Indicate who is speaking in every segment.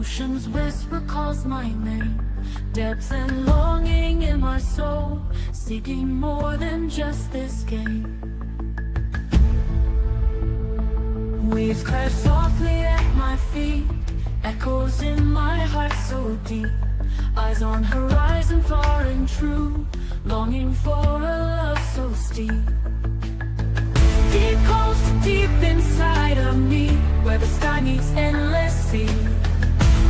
Speaker 1: ocean's whisper calls my name. Depth and longing in my soul, seeking more than just this game. Waves crash softly at my feet, echoes in my heart so deep. Eyes on horizon far and true, longing for a love so steep. Deep calls to deep inside of me, where the sky meets endless sea.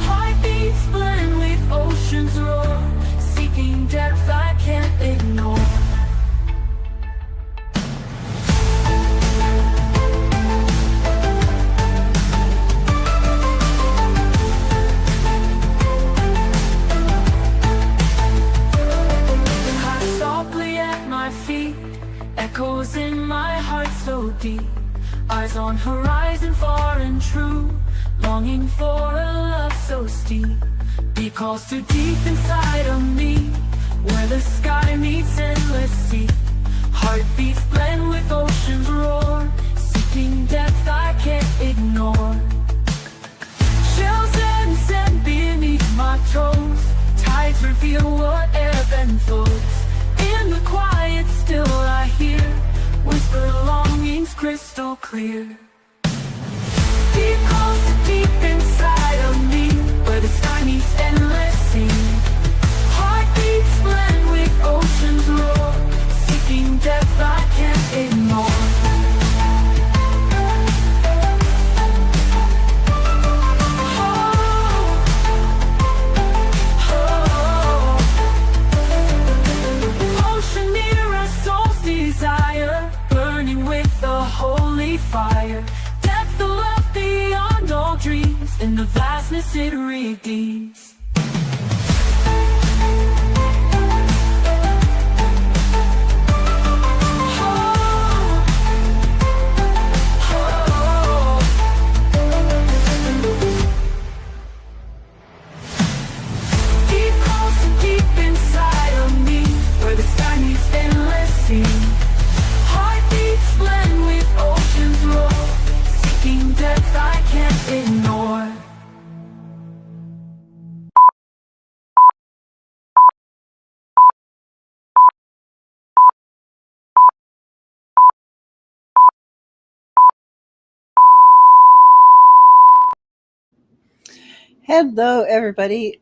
Speaker 1: Heartbeats blend with oceans roar, seeking depth I can't ignore. Echoes in my heart so deep, eyes on horizon far and true, longing for a love so steep. Deep calls to deep inside of me, where the sky meets endless sea. Heartbeats blend with oceans roar, seeking depth I can't ignore. Shells and sand beneath my toes, tides reveal what ebb and flows. In the quiet still I hear whisper longings crystal clear. Deep calls to deep inside of me, where the sky meets endless sea. Heartbeats blend with oceans roar, seeking depth I can't ignore. Desire, burning with a holy fire. Depth of love beyond all dreams, in the vastness it redeems. Deep calls to deep inside of me, where the sky meets endless sea. Heartbeats blend with oceans roar, seeking depth I can't ignore.
Speaker 2: Hello, everybody.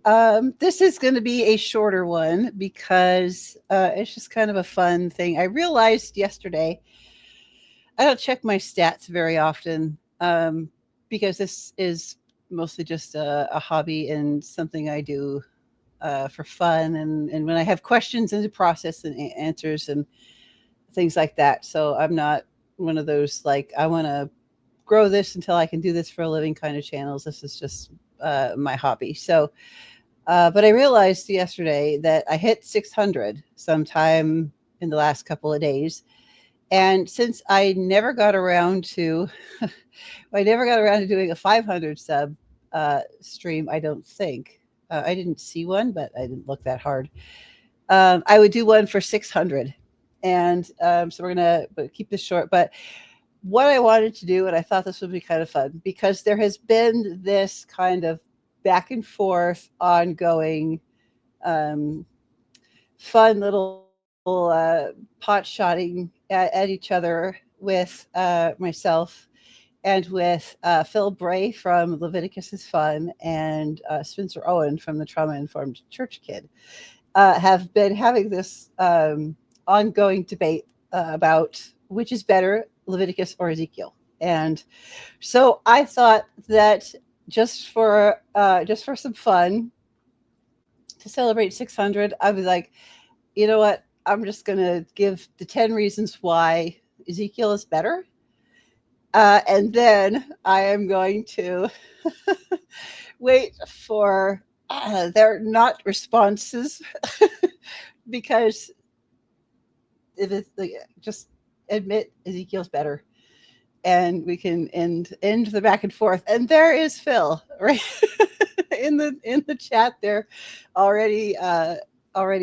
Speaker 2: This is going to be a shorter one because it's just kind of a fun thing. I realized yesterday, I don't check my stats very often because this is mostly just a hobby and something I do for fun. And when I have questions and to process and answers and things like that. So I'm not one of those like, I want to grow this until I can do this for a living kind of channels. This is just my hobby. So, but I realized yesterday that I hit 600 sometime in the last couple of days. And since I never got around to, doing a 500 sub stream, I don't think. I didn't see one, but I didn't look that hard. I would do one for 600. And so we're going to keep this short. But what I wanted to do, and I thought this would be kind of fun, because there has been this kind of back and forth, ongoing, fun little pot shotting at each other with myself and with Phil Bray from Leviticus is Fun and Spencer Owen from the Trauma Informed Church Kid have been having this ongoing debate about which is better, Leviticus or Ezekiel. And so I thought that just for some fun to celebrate 600, I was like, you know what? I'm just going to give the 10 reasons why Ezekiel is better. And then I am going to wait for their not responses because if it's just admit Ezekiel's better. And we can end the back and forth. And there is Phil, right in the chat there, already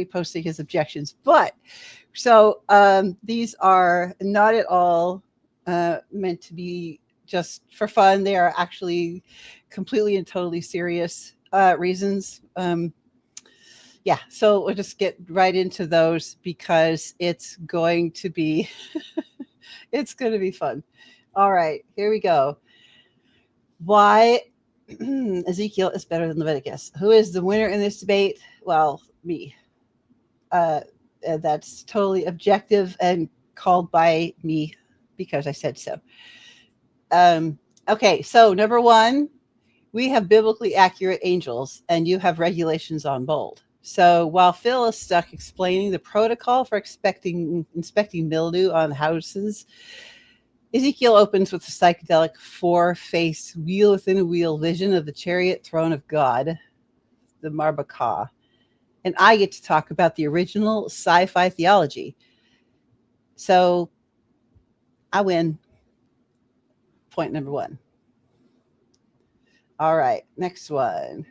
Speaker 2: posting his objections. But so these are not at all meant to be just for fun. They are actually completely and totally serious reasons. Yeah, so we'll just get right into those because it's going to be it's going to be fun. All right, here we go. Why Ezekiel is better than Leviticus? Who is the winner in this debate? Well, me. Uh, that's totally objective and called by me because I said so. Okay, so number one, we have biblically accurate angels, and you have regulations on bold. So while Phil is stuck explaining the protocol for inspecting mildew on houses, Ezekiel opens with a psychedelic four-faced wheel within a wheel vision of the chariot throne of God, the Marbakah. And I get to talk about the original sci-fi theology. So I win. Point number one. All right, next one.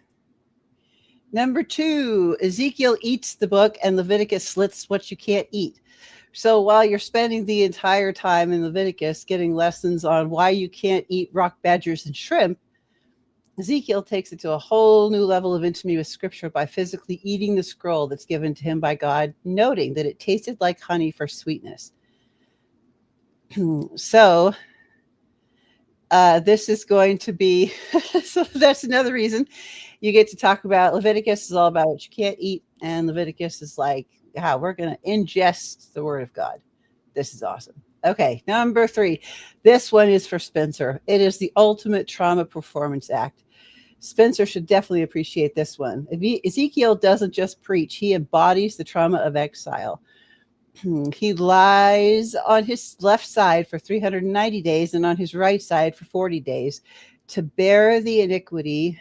Speaker 2: Number two, Ezekiel eats the book and Leviticus slits what you can't eat. So while you're spending the entire time in Leviticus getting lessons on why you can't eat rock badgers and shrimp, Ezekiel takes it to a whole new level of intimacy with Scripture by physically eating the scroll that's given to him by God, noting that it tasted like honey for sweetness. So this is going to be, so that's another reason you get to talk about Leviticus is all about what you can't eat. And Leviticus is like how we're going to ingest the word of God. This is awesome. Okay, number three. This one is for Spencer. It is the ultimate trauma performance act. Spencer should definitely appreciate this one. Ezekiel doesn't just preach, he embodies the trauma of exile. He lies on his left side for 390 days and on his right side for 40 days to bear the iniquity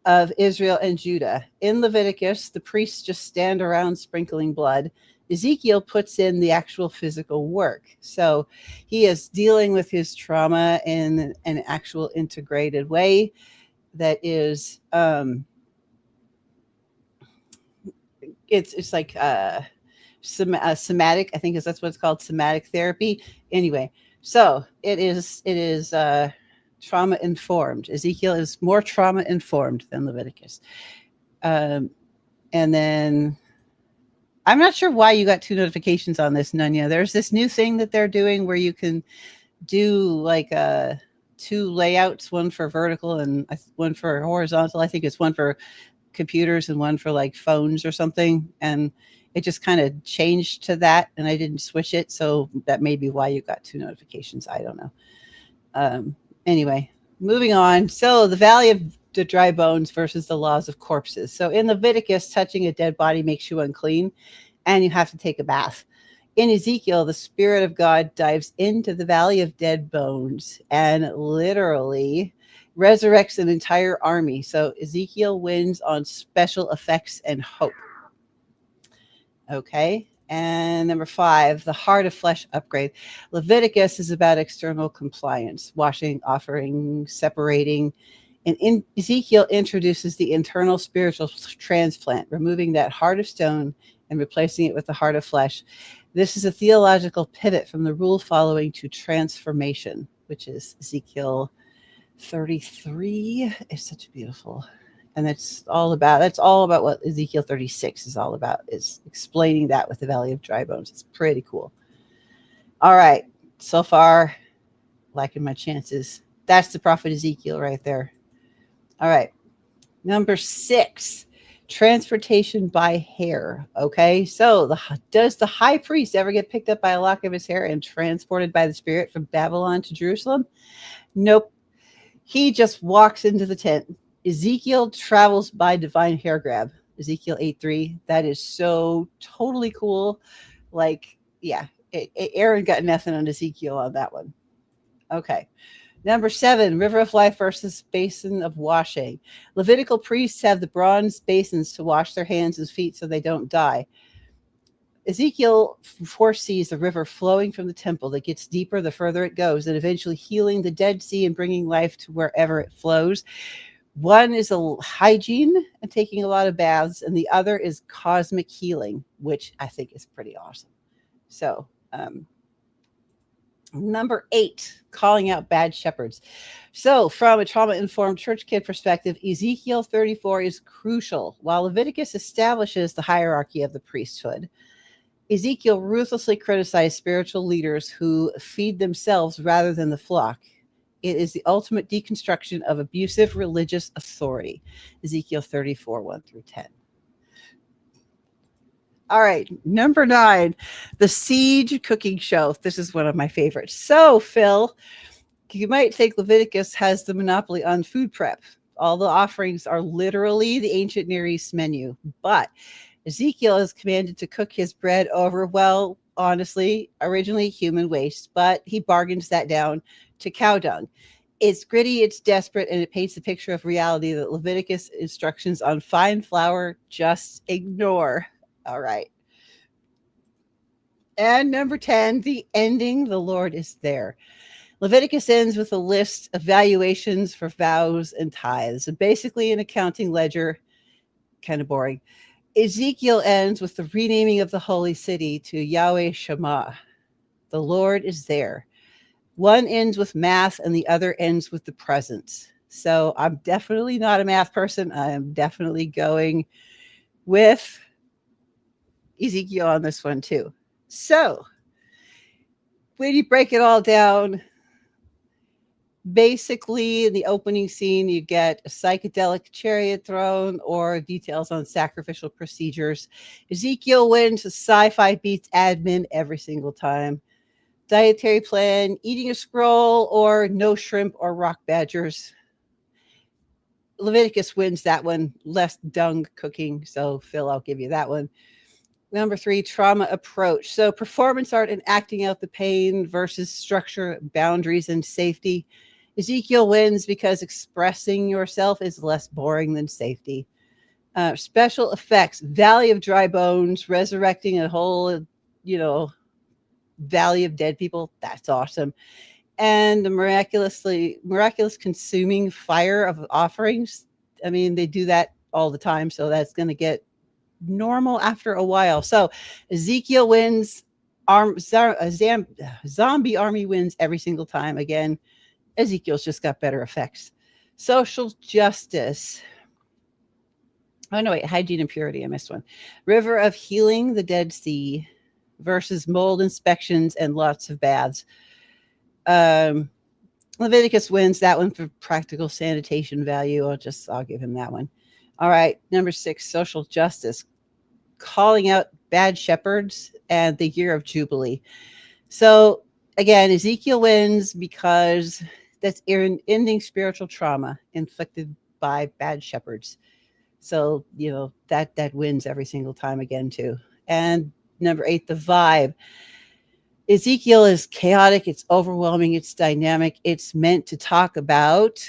Speaker 2: of Israel and Judah. In Leviticus, the priests just stand around sprinkling blood. Ezekiel puts in the actual physical work. So he is dealing with his trauma in an actual integrated way that is it's like somatic, I think that's what it's called, somatic therapy. Anyway, so it is trauma informed. Ezekiel is more trauma informed than Leviticus. And then I'm not sure why you got two notifications on this, Nunya. There's this new thing that they're doing where you can do like two layouts, one for vertical and one for horizontal. I think it's one for computers and one for like phones or something. And it just kind of changed to that, and I didn't switch it. So that may be why you got two notifications. I don't know. Anyway, moving on. So the Valley of the Dry Bones versus the laws of corpses. So in Leviticus, touching a dead body makes you unclean, and you have to take a bath. In Ezekiel, the Spirit of God dives into the Valley of Dead Bones and literally resurrects an entire army. So Ezekiel wins on special effects and hope. Okay. And number five, the heart of flesh upgrade. Leviticus is about external compliance, washing, offering, separating. And Ezekiel introduces the internal spiritual transplant, removing that heart of stone and replacing it with the heart of flesh. This is a theological pivot from the rule following to transformation, which is Ezekiel 33. It's such a beautiful. And that's all about what Ezekiel 36 is all about, is explaining that with the Valley of Dry Bones. It's pretty cool. All right. So far, liking my chances. That's the prophet Ezekiel right there. All right. Number 6, transportation by hair. Okay. So does the high priest ever get picked up by a lock of his hair and transported by the Spirit from Babylon to Jerusalem? Nope. He just walks into the tent. Ezekiel travels by divine hair grab. Ezekiel 8:3. That is so totally cool. Like, yeah, Aaron got nothing on Ezekiel on that one. Okay. Number 7, river of life versus basin of washing. Levitical priests have the bronze basins to wash their hands and feet so they don't die. Ezekiel foresees the river flowing from the temple that gets deeper the further it goes, and eventually healing the Dead Sea and bringing life to wherever it flows. One is a hygiene and taking a lot of baths, and the other is cosmic healing, which I think is pretty awesome. So Number 8, calling out bad shepherds. So, from a trauma informed church kid perspective, Ezekiel 34 is crucial. While Leviticus establishes the hierarchy of the priesthood, Ezekiel ruthlessly criticized spiritual leaders who feed themselves rather than the flock. It is the ultimate deconstruction of abusive religious authority. Ezekiel 34, 1 through 10. All right, number 9, the Siege Cooking Show. This is one of my favorites. So, Phil, you might think Leviticus has the monopoly on food prep. All the offerings are literally the ancient Near East menu, but Ezekiel is commanded to cook his bread over, well, honestly, originally human waste, but he bargains that down to cow dung. It's gritty, it's desperate, and it paints a picture of reality that Leviticus instructions on fine flour just ignore. All right. And number 10, the ending, the Lord is there. Leviticus ends with a list of valuations for vows and tithes. So basically an accounting ledger, kind of boring. Ezekiel ends with the renaming of the holy city to Yahweh Shammah. The Lord is there. One ends with math and the other ends with the presence. So I'm definitely not a math person. I am definitely going with Ezekiel on this one too. So when you break it all down, basically in the opening scene, you get a psychedelic chariot throne or details on sacrificial procedures. Ezekiel wins, a sci-fi beats admin every single time. Dietary plan, eating a scroll or no shrimp or rock badgers. Leviticus wins that one, less dung cooking. So Phil, I'll give you that one. Number 3, trauma approach. So performance art and acting out the pain versus structure, boundaries, and safety. Ezekiel wins because expressing yourself is less boring than safety. Special effects, Valley of Dry Bones, resurrecting a whole, valley of dead people. That's awesome. And the miraculous consuming fire of offerings. I mean, they do that all the time, so that's going to get normal after a while. So Ezekiel wins. Zombie army wins every single time. Again, Ezekiel's just got better effects. Social justice. Oh, no, wait. Hygiene and purity. I missed one. River of healing, the Dead Sea versus mold inspections and lots of baths. Leviticus wins that one for practical sanitation value. I'll give him that one. All right. Number 6, social justice. Calling out bad shepherds and the year of Jubilee. So again, Ezekiel wins because that's ending spiritual trauma inflicted by bad shepherds. So, that wins every single time again too. And number 8, the vibe. Ezekiel is chaotic, it's overwhelming, it's dynamic. It's meant to talk about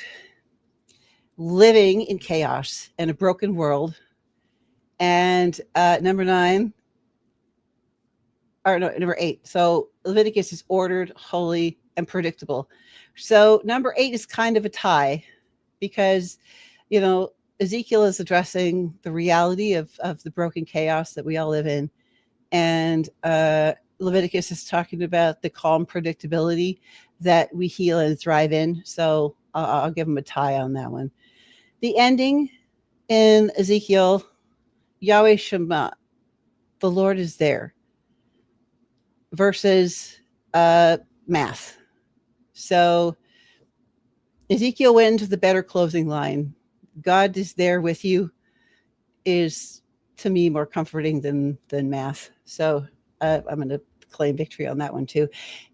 Speaker 2: living in chaos and a broken world. And number 8. So Leviticus is ordered, holy, and predictable. So number 8 is kind of a tie because, Ezekiel is addressing the reality of the broken chaos that we all live in. And Leviticus is talking about the calm predictability that we heal and thrive in. So I'll give him a tie on that one. The ending in Ezekiel, Yahweh Shammah, the Lord is there, versus math. So Ezekiel wins with the better closing line. God is there with you is, to me, more comforting than math. So I'm going to claim victory on that one too.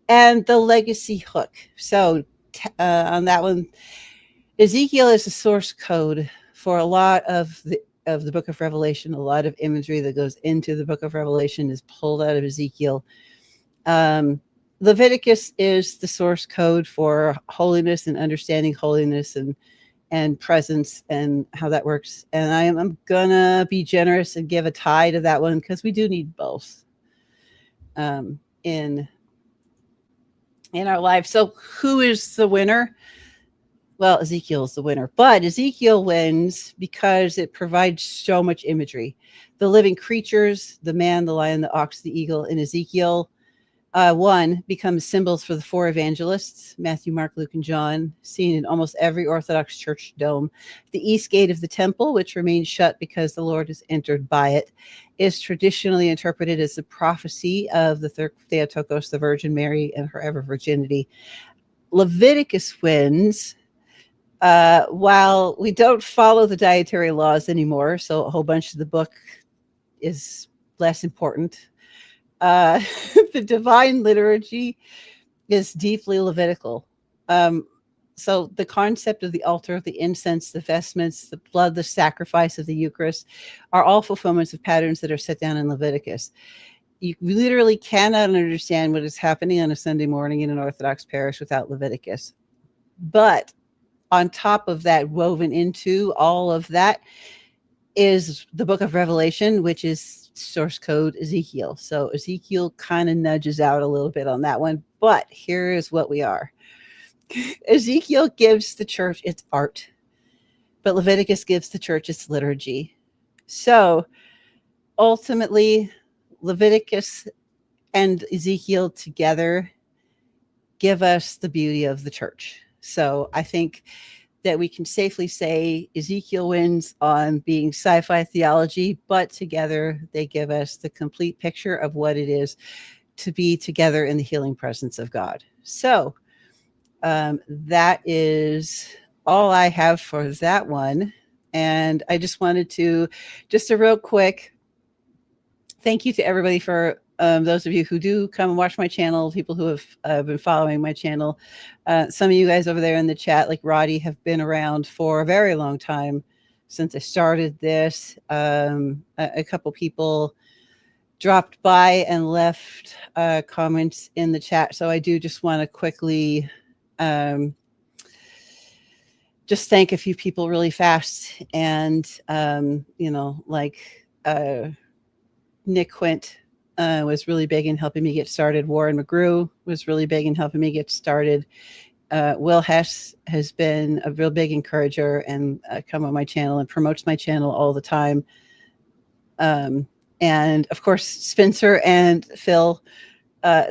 Speaker 2: And the legacy hook. So on that one, Ezekiel is the source code for a lot of the book of Revelation. A lot of imagery that goes into the book of Revelation is pulled out of Ezekiel. Leviticus is the source code for holiness and understanding holiness and presence and how that works. And I'm gonna be generous and give a tie to that one because we do need both in our lives. So who is the winner? Well, Ezekiel is the winner, but Ezekiel wins because it provides so much imagery. The living creatures, the man, the lion, the ox, the eagle in Ezekiel, One becomes symbols for the four evangelists, Matthew, Mark, Luke, and John, seen in almost every Orthodox church dome. The east gate of the temple, which remains shut because the Lord is entered by it, is traditionally interpreted as the prophecy of the Theotokos, the Virgin Mary, and her ever virginity. Leviticus wins. While we don't follow the dietary laws anymore, so a whole bunch of the book is less important. The divine liturgy is deeply Levitical. So the concept of the altar, the incense, the vestments, the blood, the sacrifice of the Eucharist are all fulfillments of patterns that are set down in Leviticus. You literally cannot understand what is happening on a Sunday morning in an Orthodox parish without Leviticus. But on top of that, woven into all of that, is the book of Revelation, which is source code Ezekiel. So Ezekiel kind of nudges out a little bit on that one. But here is what we are. Ezekiel gives the church its art, but Leviticus gives the church its liturgy. So ultimately, Leviticus and Ezekiel together give us the beauty of the church. So I think that we can safely say Ezekiel wins on being sci-fi theology, but together they give us the complete picture of what it is to be together in the healing presence of God. So that is all I have for that one. And I just wanted to, just a real quick thank you to everybody for those of you who do come and watch my channel, people who have been following my channel. Some of you guys over there in the chat, like Roddy, have been around for a very long time since I started this. A couple people dropped by and left comments in the chat. So I do just want to quickly just thank a few people really fast. And, Nick Quint was really big in helping me get started. Warren McGrew was really big in helping me get started. Will Hess has been a real big encourager and come on my channel and promotes my channel all the time. And of course, Spencer and Phil,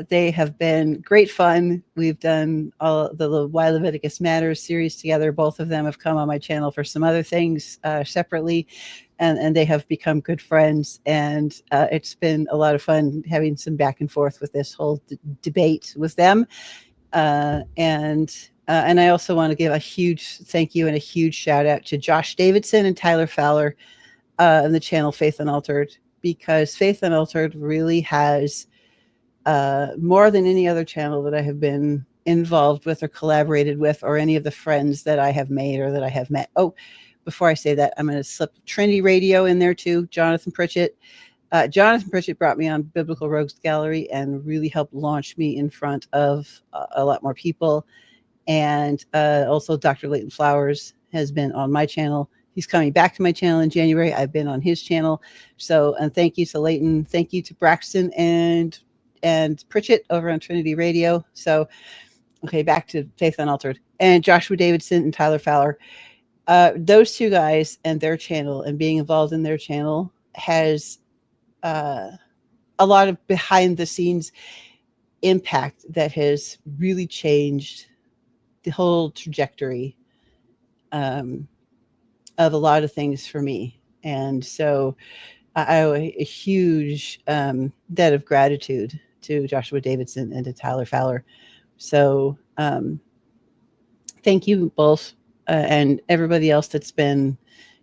Speaker 2: they have been great fun. We've done all the Why Leviticus Matters series together. Both of them have come on my channel for some other things separately. And they have become good friends, and it's been a lot of fun having some back and forth with this whole debate with them. And I also want to give a huge thank you and a huge shout out to Josh Davidson and Tyler Fowler and the channel Faith Unaltered, because Faith Unaltered really has more than any other channel that I have been involved with or collaborated with, or any of the friends that I have made or that I have met. Oh, before I say that, I'm going to slip Trinity Radio in there too. Jonathan Pritchett. Jonathan Pritchett brought me on Biblical Rogues Gallery and really helped launch me in front of a lot more people. And also Dr. Leighton Flowers has been on my channel. He's coming back to my channel in January. I've been on his channel. So, and thank you to Leighton. Thank you to Braxton and Pritchett over on Trinity Radio. So, okay, back to Faith Unaltered. And Joshua Davidson and Tyler Fowler. Those two guys and their channel and being involved in their channel has a lot of behind the scenes impact that has really changed the whole trajectory of a lot of things for me. And so I owe a huge debt of gratitude to Joshua Davidson and to Tyler Fowler. So thank you both. And everybody else that's been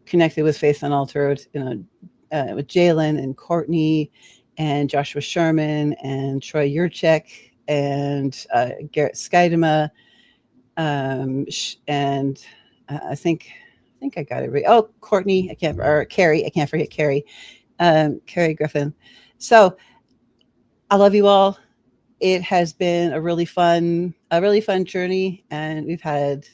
Speaker 2: connected with Faith Unaltered, with Jalen and Courtney and Joshua Sherman and Troy Yurchek and Garrett Skydema, and I think I got it right. Oh, Courtney, Carrie, I can't forget Carrie, Carrie Griffin. So I love you all. It has been a really fun journey, and we've had,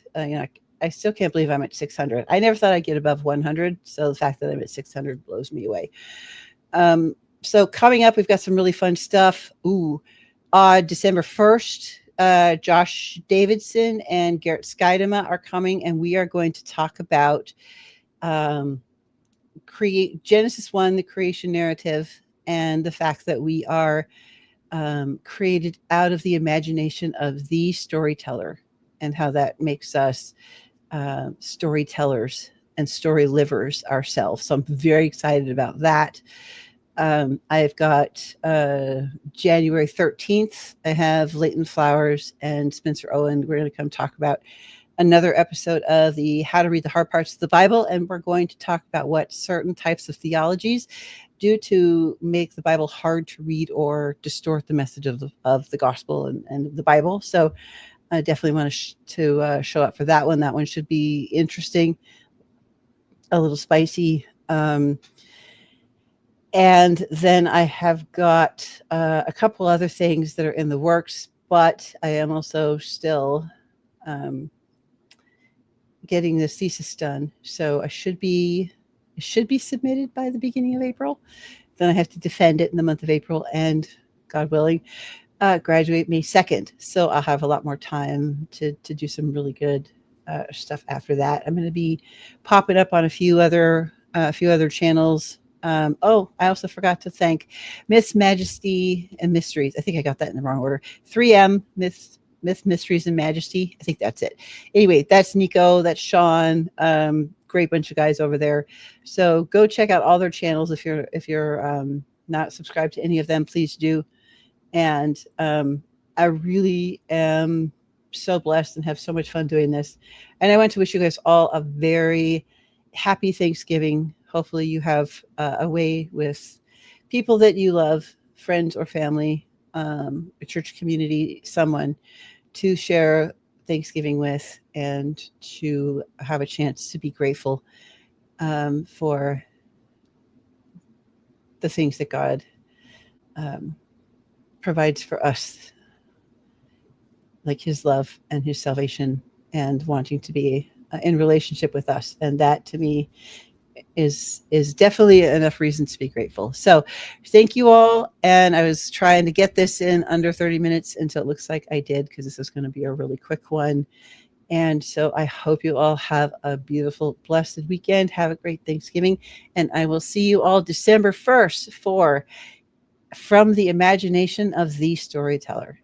Speaker 2: I still can't believe I'm at 600. I never thought I'd get above 100. So the fact that I'm at 600 blows me away. So coming up, we've got some really fun stuff. December 1st, Josh Davidson and Garrett Skydema are coming, and we are going to talk about Genesis 1, the creation narrative, and the fact that we are created out of the imagination of the storyteller, and how that makes us storytellers and story livers ourselves. So I'm very excited about that. I've got January 13th, I have Leighton Flowers and Spencer Owen. We're going to come talk about another episode of the How to Read the Hard Parts of the Bible, and we're going to talk about what certain types of theologies do to make the Bible hard to read or distort the message of the gospel and the Bible. So I definitely want to show up for that one. That one should be interesting, a little spicy. And then I have got a couple other things that are in the works, but I am also still getting this thesis done. So it should be submitted by the beginning of April. Then I have to defend it in the month of April, and God willing, graduate May 2nd. So I'll have a lot more time to do some really good stuff after that. I'm going to be popping up on a few other channels. I also forgot to thank Myths, Majesty, and Mysteries. I think I got that in the wrong order. 3M, Myth, Mysteries, and Majesty. I think that's it. Anyway, that's Nico. That's Sean. Great bunch of guys over there. So go check out all their channels. If you're not subscribed to any of them, please do. And I really am so blessed and have so much fun doing this. And I want to wish you guys all a very happy Thanksgiving. Hopefully you have a way with people that you love, friends or family, a church community, someone to share Thanksgiving with, and to have a chance to be grateful for the things that God provides for us, like his love and his salvation, and wanting to be in relationship with us. And that to me is definitely enough reason to be grateful. So thank you all. And I was trying to get this in under 30 minutes, and so it looks like I did, because this is going to be a really quick one. And so I hope you all have a beautiful, blessed weekend. Have a great Thanksgiving. And I will see you all December 1st for From the Imagination of the Storyteller.